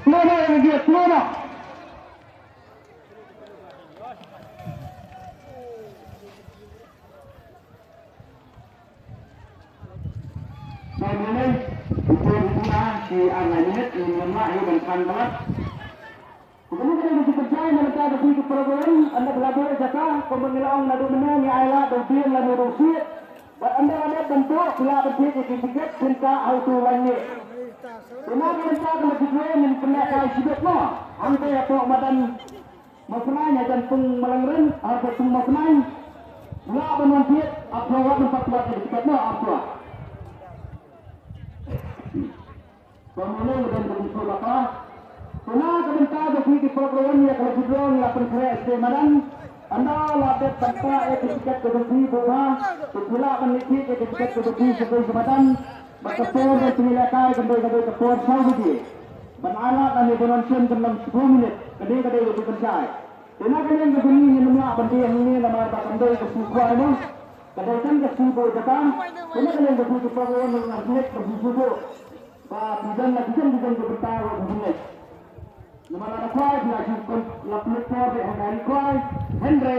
Mana yang dia mana? Mana itu dia si anaknya ini memang yang kandas. Kemudian kita bisa percaya mereka ada di program anda belajar jaka pemilihan nadu mana ni ayla dan dia lalu Rusia. Dan anda ada bentuk bila berjaya tiket cinta auto lagi. Kenapa kita kemudian yang pernah kaya hidup no? Anda ya tu madan makanannya dan pengmelengren atau pengmakanan. Bila bermanfaat apa yang empat buat tiket no apa? Kemudian dan bentuk apa? Pernah kebentar di program yang kalau hidrong lapan kere madan. Anda lapet tanpa etiket kedua buah. Bila meniti etiket kedua sebagai madan. Berkepor dan pemilakai kedai-kedai kepor sahaja. Beralat dan dibenarkan dalam 10 minit. Kedai-kedai itu percaya. Kenapa kalian begini menolak benda yang ini nama kedai kesukuan itu? Kedai kan kesukuan datang. Kenapa kalian begitu program dengan hit kesukuan? Tidak lagi kan bertawa begini. Nama anak kuat, nak cukup laput kuat, hari kuat, Henry.